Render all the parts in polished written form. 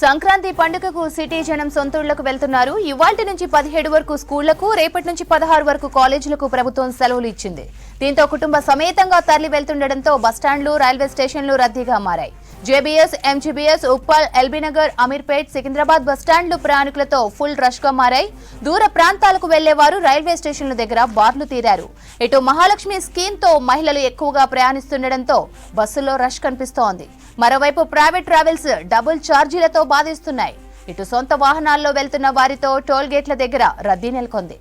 సంక్రాంతి పండుగకు సిటీ జనం సొంతూళ్లకు వెళ్తున్నారు. ఇవాల్టి నుంచి 17 వరకు స్కూళ్లకు, రేపటి నుంచి 16 వరకు కాలేజీలకు ప్రభుత్వం సెలవులు ఇచ్చింది. దీంతో కుటుంబ సమేతంగా తరలి వెళ్తుండటంతో బస్టాండ్లు, రైల్వే స్టేషన్లు రద్దీగా మారాయి. జేబీఎస్, ఎంజీబీఎస్, ఉప్పల్, ఎల్బీనగర్, అమీర్పేట్, సికింద్రాబాద్ బస్టాండ్లు ప్రయాణికులతో ఫుల్ రష్ గా మారాయి. దూర ప్రాంతాలకు వెళ్లేవారు రైల్వే స్టేషన్ల దగ్గర బార్లు తీరారు. ఇటు మహాలక్ష్మి స్కీమ్ తో మహిళలు ఎక్కువగా ప్రయాణిస్తుండటంతో బస్సుల్లో రష్ కనిపిస్తోంది. మరోవైపు ప్రైవేట్ ట్రావెల్స్ డబుల్ ఛార్జీలతో బాధిస్తున్నాయి. ఇటు సొంత వాహనాల్లో వెళ్తున్న వారితో టోల్ గేట్ల దగ్గర రద్దీ నెలకొంది.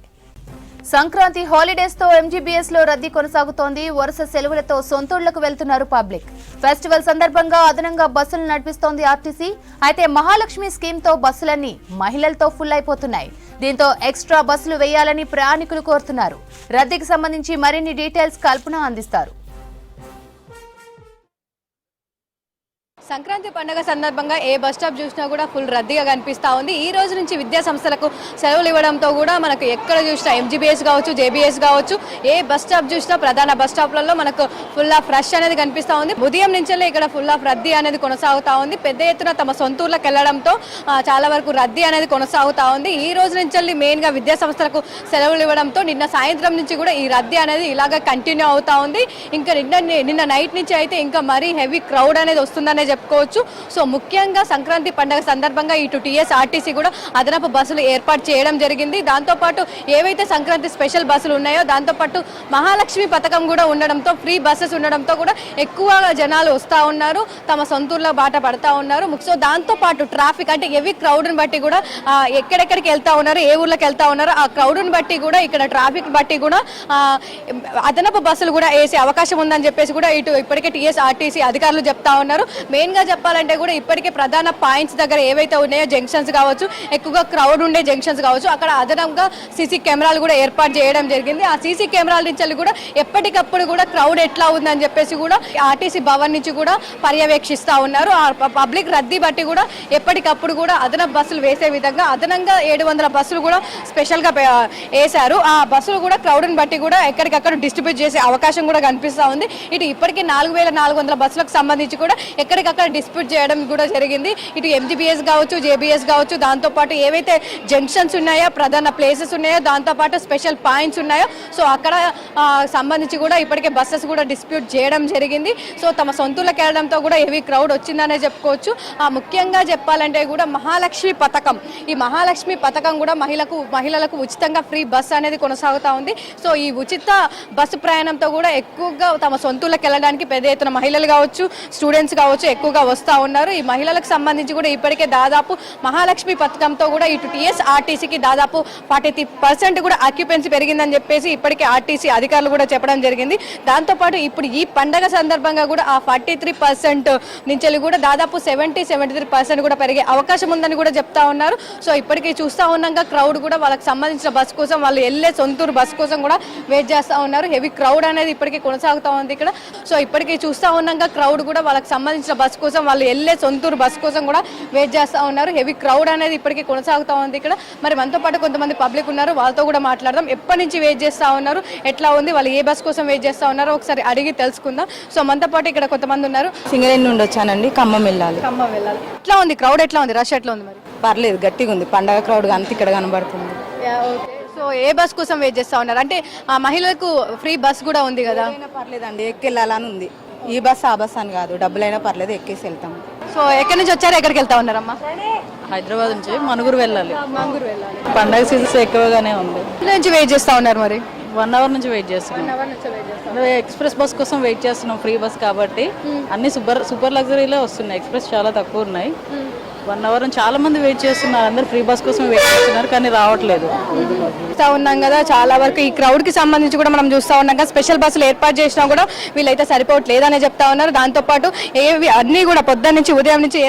సంక్రాంతి హాలిడేస్ తో ఎంజీబీఎస్ లో రద్దీ కొనసాగుతోంది. వరుస సెలవులతో సొంతూళ్లకు వెళ్తున్నారు పబ్లిక్. ఫెస్టివల్ సందర్భంగా అదనంగా బస్సులు నడిపిస్తోంది ఆర్టీసీ. అయితే మహాలక్ష్మి స్కీమ్ తో బస్సులన్నీ మహిళలతో ఫుల్ అయిపోతున్నాయి. దీంతో ఎక్స్ట్రా బస్సులు వేయాలని ప్రయాణికులు కోరుతున్నారు. రద్దీకి సంబంధించి మరిన్ని డీటెయిల్స్ కల్పన అందిస్తారు. సంక్రాంతి పండుగ సందర్భంగా ఏ బస్ స్టాప్ చూసినా కూడా ఫుల్ రద్దీగా కనిపిస్తూ ఉంది. ఈ రోజు నుంచి విద్యా సంస్థలకు సెలవులు ఇవ్వడంతో కూడా మనకు ఎక్కడ చూసినా ఎంజీబీఎస్ కావచ్చు, జేబీఎస్ కావచ్చు, ఏ బస్ స్టాప్ చూసినా ప్రధాన బస్ స్టాప్లలో మనకు ఫుల్ ఆఫ్ రష్ అనేది కనిపిస్తూ ఉంది. ఉదయం నుంచే ఇక్కడ ఫుల్ ఆఫ్ రద్దీ అనేది కొనసాగుతూ ఉంది. పెద్ద ఎత్తున తమ సొంతూర్లకు వెళ్లడంతో చాలా వరకు రద్దీ అనేది కొనసాగుతూ ఉంది. ఈ రోజు నుంచి మెయిన్ గా విద్యా సంస్థలకు సెలవులు ఇవ్వడంతో నిన్న సాయంత్రం నుంచి కూడా ఈ రద్దీ అనేది ఇలాగ కంటిన్యూ అవుతా ఉంది. ఇంకా నిన్న నైట్ నుంచి అయితే ఇంకా మరీ హెవీ క్రౌడ్ అనేది వస్తుందనే చెప్పుకోవచ్చు. సో ముఖ్యంగా సంక్రాంతి పండుగ సందర్భంగా ఇటు టీఎస్ఆర్టీసీ కూడా అదనపు బస్సులు ఏర్పాటు చేయడం జరిగింది. దాంతోపాటు ఏవైతే సంక్రాంతి స్పెషల్ బస్సులు ఉన్నాయో దాంతోపాటు మహాలక్ష్మి పథకం కూడా ఉండడంతో, ఫ్రీ బస్సెస్ ఉండడంతో కూడా ఎక్కువ జనాలు వస్తూ ఉన్నారు, తమ సొంతూరులో బాట పడతా ఉన్నారు. సో దాంతోపాటు ట్రాఫిక్ అంటే హెవీ క్రౌడ్ని బట్టి కూడా ఎక్కడెక్కడికి వెళ్తా ఉన్నారు, ఏ ఊర్లోకి వెళ్తా ఉన్నారు, ఆ క్రౌడ్ని బట్టి కూడా ఇక్కడ ట్రాఫిక్ బట్టి కూడా అదనపు బస్సులు కూడా వేసే అవకాశం ఉందని చెప్పేసి కూడా ఇటు ఇప్పటికే టీఎస్ఆర్టీసీ అధికారులు చెప్తా ఉన్నారు. మెయిన్ గా చెప్పాలంటే కూడా ఇప్పటికే ప్రధాన పాయింట్స్ దగ్గర ఏవైతే ఉన్నాయో జంక్షన్స్ కావచ్చు, ఎక్కువగా క్రౌడ్ ఉండే జంక్షన్స్ కావచ్చు, అక్కడ అదనంగా సీసీ కెమెరాలు కూడా ఏర్పాటు చేయడం జరిగింది. ఆ సీసీ కెమెరాల నుంచి కూడా ఎప్పటికప్పుడు కూడా క్రౌడ్ ఎట్లా ఉందని చెప్పేసి కూడా ఆర్టీసీ భవన్ నుంచి కూడా పర్యవేక్షిస్తూ ఉన్నారు. ఆ పబ్లిక్ రద్దీ బట్టి కూడా ఎప్పటికప్పుడు కూడా అదనపు బస్సులు వేసే విధంగా అదనంగా 700 బస్సులు కూడా స్పెషల్ గా వేశారు. ఆ బస్సులు కూడా క్రౌడ్ ని బట్టి కూడా ఎక్కడికక్కడ డిస్ట్రిబ్యూట్ చేసే అవకాశం కూడా కనిపిస్తూ ఉంది. ఇటు ఇప్పటికే 4400 బస్సులకు సంబంధించి కూడా ఎక్కడికక్కడ డిస్ప్యూట్ చేయడం కూడా జరిగింది. ఇటు ఎంజీబీఎస్ కావచ్చు, జేబీఎస్ కావచ్చు, దాంతోపాటు ఏవైతే జంక్షన్స్ ఉన్నాయో, ప్రధాన ప్లేసెస్ ఉన్నాయో, దాంతోపాటు స్పెషల్ పాయింట్స్ ఉన్నాయో, సో అక్కడ సంబంధించి కూడా ఇప్పటికే బస్సెస్ కూడా డిస్ప్యూట్ చేయడం జరిగింది. సో తమ సొంతూళ్ళకి వెళ్ళడంతో కూడా హెవీ క్రౌడ్ వచ్చిందనే చెప్పుకోవచ్చు. ముఖ్యంగా చెప్పాలంటే కూడా మహాలక్ష్మి పథకం, ఈ మహాలక్ష్మి పథకం కూడా మహిళలకు ఉచితంగా ఫ్రీ బస్ అనేది కొనసాగుతూ ఉంది. సో ఈ ఉచిత బస్సు ప్రయాణంతో కూడా ఎక్కువగా తమ సొంతూళ్ళకి వెళ్ళడానికి పెద్ద ఎత్తున మహిళలు కావచ్చు, స్టూడెంట్స్ కావచ్చు ఎక్కువగా వస్తూ ఉన్నారు. ఈ మహిళలకు సంబంధించి కూడా ఇప్పటికే దాదాపు మహాలక్ష్మి పథకంతో కూడా ఇటు టీఎస్ఆర్టీసీకి దాదాపు 43% కూడా ఆక్యుపెన్సీ పెరిగిందని చెప్పేసి ఇప్పటికే ఆర్టీసీ అధికారులు కూడా చెప్పడం జరిగింది. దాంతోపాటు ఇప్పుడు ఈ పండగ సందర్భంగా కూడా ఆ 43% నుంచి కూడా దాదాపు 73% కూడా పెరిగే అవకాశం ఉందని కూడా చెప్తా ఉన్నారు. సో ఇప్పటికీ చూస్తూ ఉన్నాగా క్రౌడ్ కూడా వాళ్ళకి సంబంధించిన బస్ కోసం, వాళ్ళు వెళ్ళే సొంతూరు బస్ కోసం కూడా వెయిట్ చేస్తూ ఉన్నారు. హెవీ క్రౌడ్ అనేది ఇప్పటికీ కొనసాగుతూ ఉంది ఇక్కడ. సో ఇప్పటికీ చూస్తూ ఉన్నాగా క్రౌడ్ కూడా వాళ్ళకి సంబంధించిన బస్ కోసం, వాళ్ళు వెళ్ళే సొంతూరు బస్ కోసం కూడా వెయిట్ చేస్తూ ఉన్నారు. హెవీ క్రౌడ్ అనేది ఇప్పటికీ కొనసాగుతూ ఉంది ఇక్కడ. మరి మనతో పాటు కొంతమంది పబ్లిక్ ఉన్నారు, వాళ్ళతో కూడా మాట్లాడదాం. ఎప్పటి నుంచి వెయిట్ చేస్తూ ఉన్నారు, ఎట్లా ఉంది, వాళ్ళు ఏ బస్ కోసం వెయిట్ చేస్తూ ఉన్నారో ఒకసారి అడిగి తెలుసుకుందాం. సో మనతో పాటు ఇక్కడ కొంతమంది ఉన్నారు. సింగరేణి నుండి వచ్చానండి, ఖమ్మం వెళ్ళాలి. ఎట్లా ఉంది క్రౌడ్, ఎట్లా ఉంది, రష్ ఎట్లా ఉంది? మరి పర్లేదు, గట్టిగా ఉంది. పండగ క్రౌడ్ అంత ఇక్కడ కనబడుతుంది. సో ఏ బస్ కోసం వెయిట్ చేస్తూ ఉన్నారు? అంటే మహిళలకు ఫ్రీ బస్ కూడా ఉంది కదా? పర్లేదండి, ఎక్కెళ్ళాలని ఉంది. ఈ బస్ ఆ బస్ అని కాదు, డబ్బులైనా పర్లేదు, ఎక్కేసి వెళ్తాం. సో ఎక్కడి నుంచి వచ్చారు, ఎక్కడికి వెళ్తా ఉన్నారమ్మా? హైదరాబాద్ నుంచి మనుగురు వెళ్ళాలి. పండగ సీజన్ ఎక్కువగానే ఉంది. నుంచి వెయిట్ చేస్తా ఉన్నారు? మరి 1 అవర్ నుంచి వెయిట్ చేస్తున్నాం. ఎక్స్ప్రెస్ బస్ కోసం వెయిట్ చేస్తున్నాం, ఫ్రీ బస్ కాబట్టి. అన్ని సూపర్ లగ్జరీలో వస్తున్నాయి, ఎక్స్ప్రెస్ చాలా తక్కువ ఉన్నాయి. 1 అవర్ చాలా మంది వెయిట్ చేస్తున్నారు, అందరు ఫ్రీ బస్ కోసం వెయిట్ చేస్తున్నారు, కానీ రావట్లేదు. చూస్తూ ఉన్నాం కదా, చాలా వరకు ఈ క్రౌడ్ కి సంబంధించి కూడా మనం చూస్తూ ఉన్నాం కదా, స్పెషల్ బస్సులు ఏర్పాటు చేసినా కూడా వీళ్ళైతే సరిపోవట్లేదనే చెప్తా ఉన్నారు. దాంతోపాటు ఏవి అన్నీ కూడా పొద్దున్న నుంచి ఉదయం నుంచి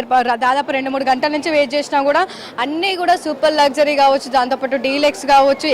దాదాపు 2-3 గంటల నుంచి వెయిట్ చేసినా కూడా అన్నీ కూడా సూపర్ లగ్జరీ కావచ్చు, దాంతోపాటు డీలెక్స్ కావచ్చు,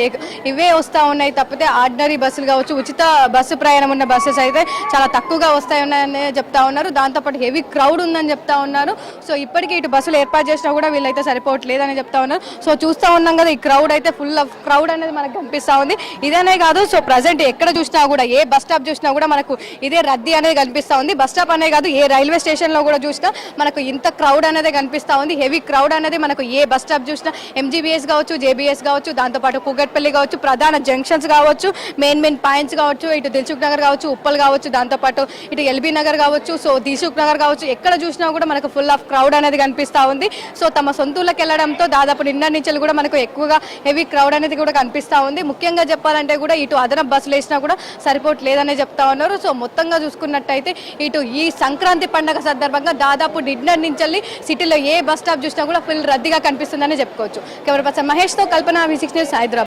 ఇవే వస్తూ ఉన్నాయి తప్పితే ఆర్డినరీ బస్సులు కావచ్చు, ఉచిత బస్సు ప్రయాణం ఉన్న బస్సెస్ అయితే చాలా తక్కువగా వస్తాయని చెప్తా ఉన్నారు. దాంతోపాటు హెవీ క్రౌడ్ ఉందని చెప్తా ఉన్నారు. సో ఇప్పటికీ ఇటు బస్సులు ఏర్పాటు చేసినా కూడా వీళ్ళైతే సరిపోవట్లేదని చెప్తా ఉన్నారు. సో చూస్తూ ఉన్నాం కదా, ఈ క్రౌడ్ అయితే ఫుల్ ఆఫ్ క్రౌడ్ అనేది మనకు కనిపిస్తూ ఉంది. ఇదనే కాదు, సో ప్రజెంట్ ఎక్కడ చూసినా కూడా, ఏ బస్ స్టాప్ చూసినా కూడా మనకు ఇదే రద్దీ అనేది కనిపిస్తూ ఉంది. బస్ స్టాప్ అనే కాదు, ఏ రైల్వే స్టేషన్లో కూడా చూసినా మనకు ఇంత క్రౌడ్ అనేది కనిపిస్తూ ఉంది. హెవీ క్రౌడ్ అనేది మనకు ఏ బస్ స్టాప్ చూసినా, ఎంజీబీఎస్ కావచ్చు, జేబీఎస్ కావచ్చు, దాంతోపాటు కూకట్పల్లి కావచ్చు, ప్రధాన జంక్షన్స్ కావచ్చు, మెయిన్ పాయింట్స్ కావచ్చు, ఇటు దిల్సుఖ్ నగర్ కావచ్చు, ఉప్పల్ కావచ్చు, దాంతోపాటు ఇటు ఎల్బీ నగర్ కావచ్చు, సో దిల్సుఖ్ నగర్ కావచ్చు, ఎక్కడ చూసినా కూడా మనకు ఫుల్ ఆఫ్ క్రౌడ్ అనేది కనిపిస్తూ ఉంది. సో తమ సొంతూళ్ళకి వెళ్ళడంతో దాదాపు నిన్న నుంచి కూడా మనకు ఎక్కువగా హెవీ క్రౌడ్ అనేది కూడా కనిపిస్తూ ఉంది. ముఖ్యంగా చెప్పాలంటే కూడా ఇటు అదనపు బస్సులు వేసినా కూడా సరిపోవట్లేదనే చెప్తా ఉన్నారు. సో మొత్తంగా చూసుకున్నట్టయితే ఇటు ఈ సంక్రాంతి పండుగ సందర్భంగా దాదాపు నిన్న నుంచి సిటీలో ఏ బస్ స్టాప్ చూసినా కూడా ఫుల్ రద్దీగా కనిపిస్తుందని చెప్పుకోవచ్చు. కెమెరా పర్సన్ మహేష్తో కల్పన, V6 న్యూస్, హైదరాబాద్.